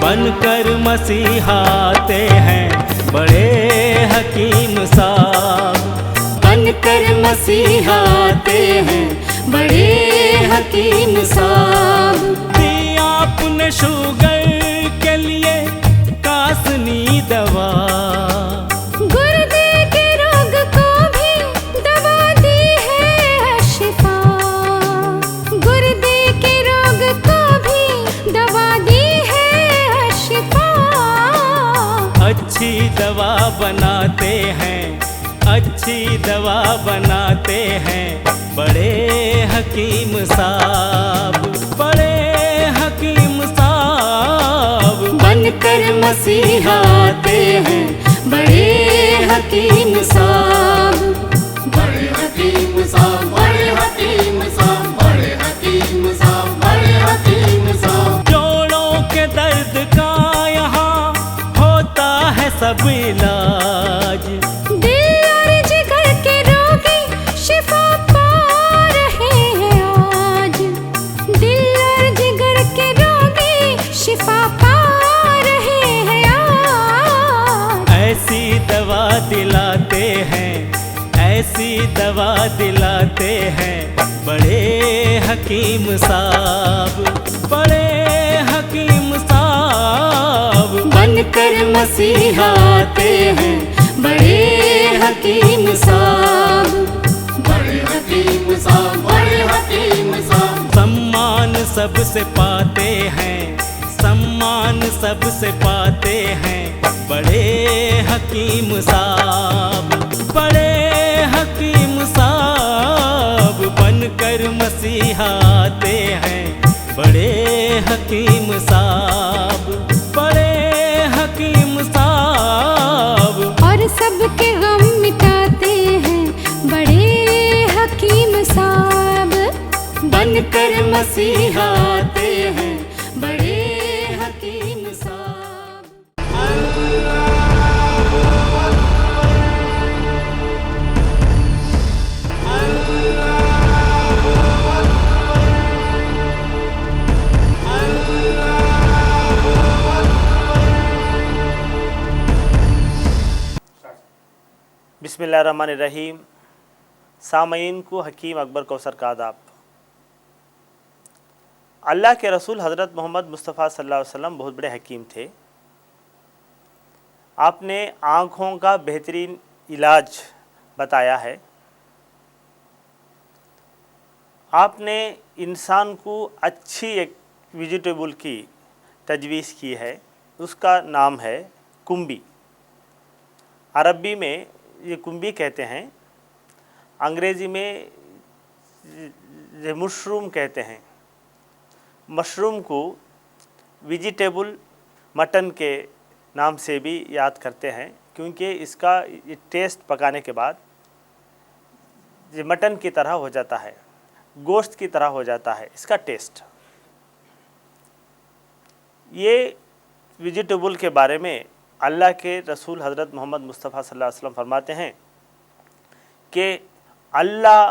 बनकर मसीहाते हैं बड़े हकीम साहब। बनकर मसीहाते हैं बड़े हकीम साहब। दिया आपने शुगर के लिए कासनी दवा, गुर्दे के रोग को भी दवा दी है शिफा। गुर्दे के रोग को भी दवा दी है शिफा। अच्छी दवा बनाते हैं, अच्छी दवा बनाते हैं बड़े हकीम साहब, बड़े हकीम साहब। बनकर मसीहाते हैं बड़े हकीम साहब। बड़े हकीम साहब, बड़े हकीम साहब, बड़े हकीम साहब, बड़े हकीम साहब। जोड़ों के दर्द का यहाँ होता है सब इलाज, दिल और जिगर के रोगी शिफा पा रहे हैं आज। दिल और जिगर के रोगी शिफा पा रहे हैं आज। ऐसी दवा दिलाते हैं, ऐसी दवा दिलाते हैं बड़े हकीम साहब, बड़े हकीम साहब। बनकर मसीहाते हैं बड़े हकीम साहब। बड़े हकीम साहब, बड़े हकीम साहब। सम्मान सबसे पाते हैं, सम्मान सबसे पाते हैं बड़े हकीम साहब, बड़े हकीम साहब। बनकर मसीहाते हैं बड़े हकीम साहब, बड़े हकीम साहब। और सबके गम मिटाते हैं बड़े हकीम साहब। बनकर मसीहाते हैं बड़े हकीम साहब। बिस्मिल्लाहिर्रहमानिर्रहीम। सामईन को हकीम अकबर कौसर का आदाब। अल्लाह के रसूल हज़रत मोहम्मद मुस्तफ़ा सल्लल्लाहु अलैहि वसल्लम बहुत बड़े हकीम थे। आपने आँखों का बेहतरीन इलाज बताया है। आपने इंसान को अच्छी एक वेजिटेबल की तजवीज़ की है, उसका नाम है कुंबी। अरबी में ये कुंबी कहते हैं, अंग्रेज़ी में ये मशरूम कहते हैं। मशरूम को वेजिटेबल मटन के नाम से भी याद करते हैं, क्योंकि इसका ये टेस्ट पकाने के बाद ये मटन की तरह हो जाता है, गोश्त की तरह हो जाता है इसका टेस्ट। ये वेजिटेबल के बारे में अल्लाह के रसूल हज़रत मोहम्मद मुस्तफ़ा सल्लल्लाहु अलैहि वसल्लम फरमाते हैं कि अल्लाह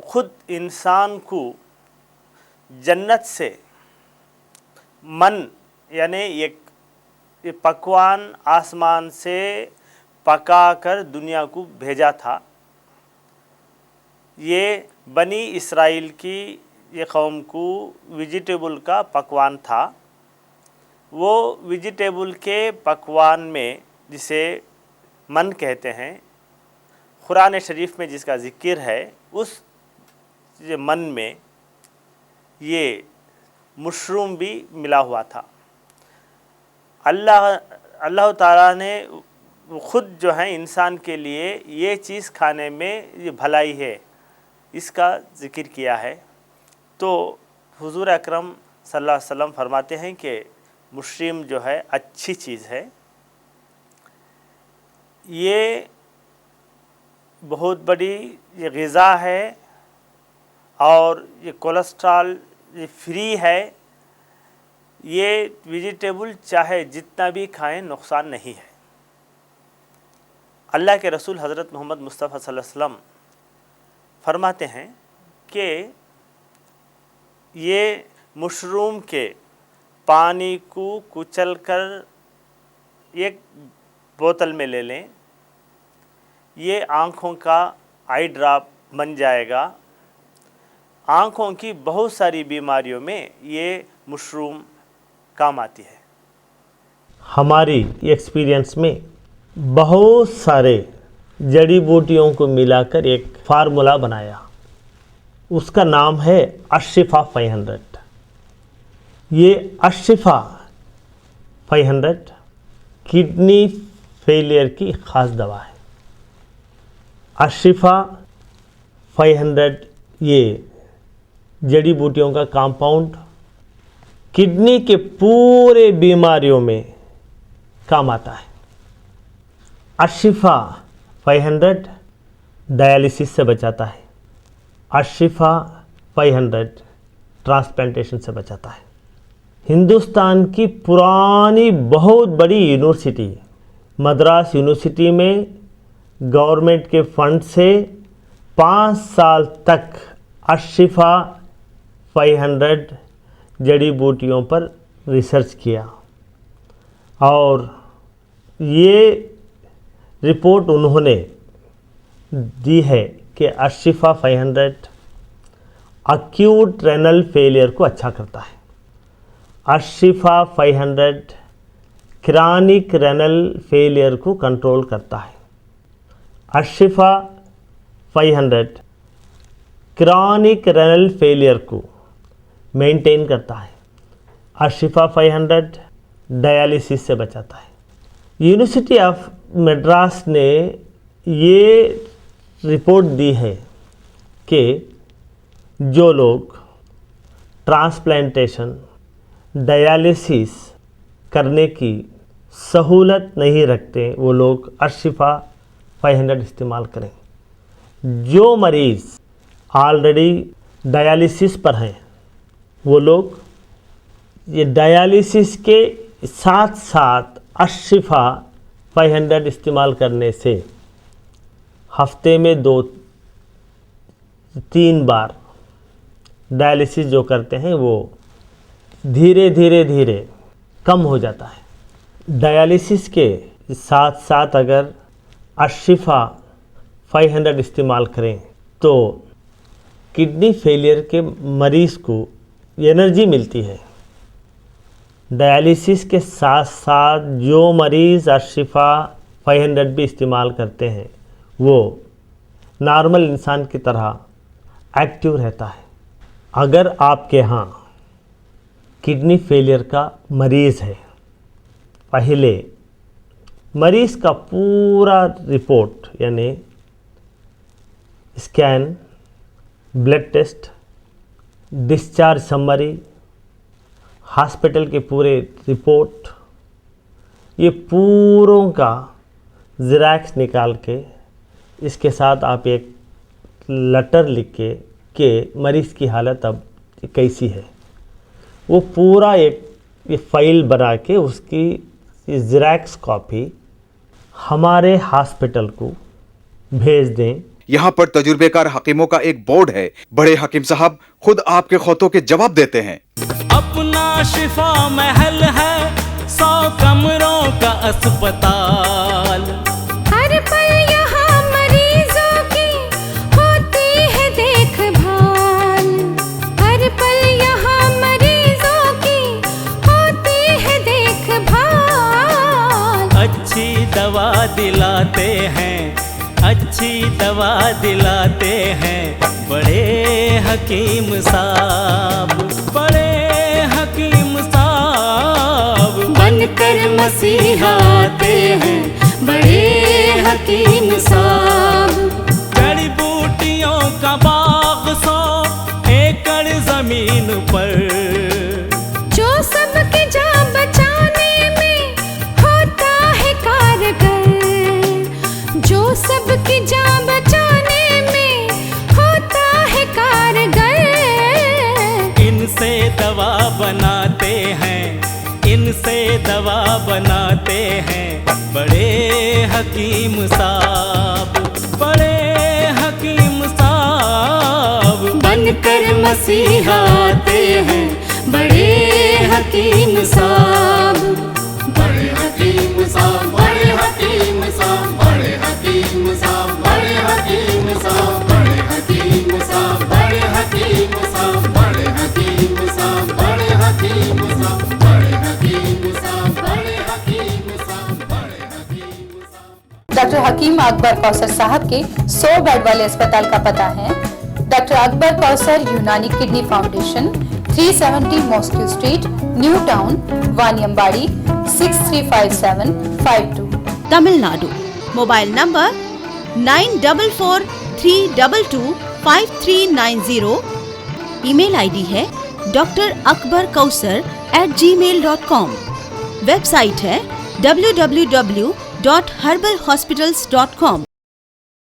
ख़ुद इंसान को जन्नत से मन यानी एक पकवान आसमान से पका कर दुनिया को भेजा था। ये बनी इसराइल की ये कौम को वेजिटेबल का पकवान था। वो वेजिटेबल के पकवान में जिसे मन कहते हैं, कुरान शरीफ में जिसका ज़िक्र है, उस ये मन में ये मशरूम भी मिला हुआ था। अल्लाह ताला ने ख़ुद जो है इंसान के लिए ये चीज़ खाने में ये भलाई है, इसका ज़िक्र किया है। तो हुज़ूर अकरम सल्लल्लाहु अलैहि वसल्लम फरमाते हैं कि मशरूम जो है अच्छी चीज़ है, ये बहुत बड़ी ये ग़िज़ा है और ये कोलेस्ट्रॉल ये फ्री है। ये वेजिटेबल चाहे जितना भी खाएं नुकसान नहीं है। अल्लाह के रसूल हज़रत मोहम्मद मुस्तफ़ा सल्लल्लाहु अलैहि वसल्लम फरमाते हैं कि ये मशरूम के पानी को कुचलकर एक बोतल में ले लें। ये आँखों का आई ड्रॉप बन जाएगा। आँखों की बहुत सारी बीमारियों में ये मशरूम काम आती है। हमारी एक्सपीरियंस में बहुत सारे जड़ी बूटियों को मिलाकर एक फार्मूला बनाया, उसका नाम है अशिफा 500। ये अशिफा 500 किडनी फेलियर की ख़ास दवा है। अशिफा 500 ये जड़ी बूटियों का कंपाउंड किडनी के पूरे बीमारियों में काम आता है। अशिफा 500 डायलिसिस से बचाता है। अशिफा 500 ट्रांसप्लांटेशन से बचाता है। हिंदुस्तान की पुरानी बहुत बड़ी यूनिवर्सिटी मद्रास यूनिवर्सिटी में गवर्नमेंट के फंड से 5 साल तक अशिफा 500 जड़ी बूटियों पर रिसर्च किया और ये रिपोर्ट उन्होंने दी है कि अशिफा 500 अक्यूट रेनल फेलियर को अच्छा करता है। अशिफा 500 क्रॉनिक रेनल फेलियर को कंट्रोल करता है। अशिफा 500 क्रॉनिक रेनल फेलियर को मेंटेन करता है। अशिफा 500 डायलिसिस से बचाता है। यूनिवर्सिटी ऑफ मद्रास ने ये रिपोर्ट दी है कि जो लोग ट्रांसप्लांटेशन डायलिसिस करने की सहूलत नहीं रखते वो लोग अशिफा 500 इस्तेमाल करें। जो मरीज़ ऑलरेडी डायलिसिस पर हैं वो लोग ये डायलिसिस के साथ साथ अशिफा 500 इस्तेमाल करने से हफ्ते में 2-3 बार डायलिसिस जो करते हैं वो धीरे धीरे कम हो जाता है। डायलिसिस के साथ साथ अगर अशिफा 500 इस्तेमाल करें तो किडनी फेलियर के मरीज़ को एनर्जी मिलती है। डायलिसिस के साथ साथ जो मरीज़ अशिफा 500 भी इस्तेमाल करते हैं वो नॉर्मल इंसान की तरह एक्टिव रहता है। अगर आपके यहाँ किडनी फेलियर का मरीज़ है, पहले मरीज़ का पूरा रिपोर्ट यानी scan, blood test, discharge summary, hospital के पूरे रिपोर्ट, ये पूरों का ज़ेरॉक्स निकाल के इसके साथ आप एक लेटर लिख के मरीज़ की हालत अब कैसी है वो पूरा एक फ़ाइल बना के उसकी ज़ेरॉक्स कॉपी हमारे हॉस्पिटल को भेज दें। यहाँ पर तजुर्बेकार हकीमों का एक बोर्ड है। बड़े हकीम साहब खुद आपके खौतों के जवाब देते हैं। अपना शिफा महल है 100 कमरों का अस्पताल। हर पल यहाँ मरीजों की होती है देखभाल। हर पल यहाँ मरीजों की होती है देखभाल। अच्छी दवा दिलाते हैं, अच्छी दवा दिलाते हैं बड़े हकीम साहब, बड़े हकीम साहब बनकर मसीहा आते हैं बड़े हकीम साहब। जड़ी बूटियों का बाग 100 एकड़ जमीन पर, जो सबकी जान बचाने में होता है कारगर। जो सबकी जान बचाने में होता है कारगर। इनसे दवा बनाते हैं, इनसे दवा बनाते हैं बड़े हकीम साहब, बड़े हकीम साहब बनकर मसीहा आते हैं बड़े हकीम साहब। बड़े हकीम साहब, बड़े हकीम साहब, बड़े हकीम साहब, बड़े हकीम साहब, बड़े हकीम साहब, बड़े हकीम साहब, बड़े हकीम साहब, बड़े हकीम साहब, बड़े हकीम साहब, बड़े हकीम साहब, बड़े हकीम साहब। डॉक्टर हकीम अकबर कौसर साहब के 100 बेड वाले अस्पताल का पता है doctor Akbar Kausar Unani kidney foundation, 370 mosque street, new town, Vaniyambadi, 635752। Tamil Nadu. Mobile number 9443225390। Email ID है drakbarkausar@gmail.com। वेबसाइट है www.herbalhospitals.com।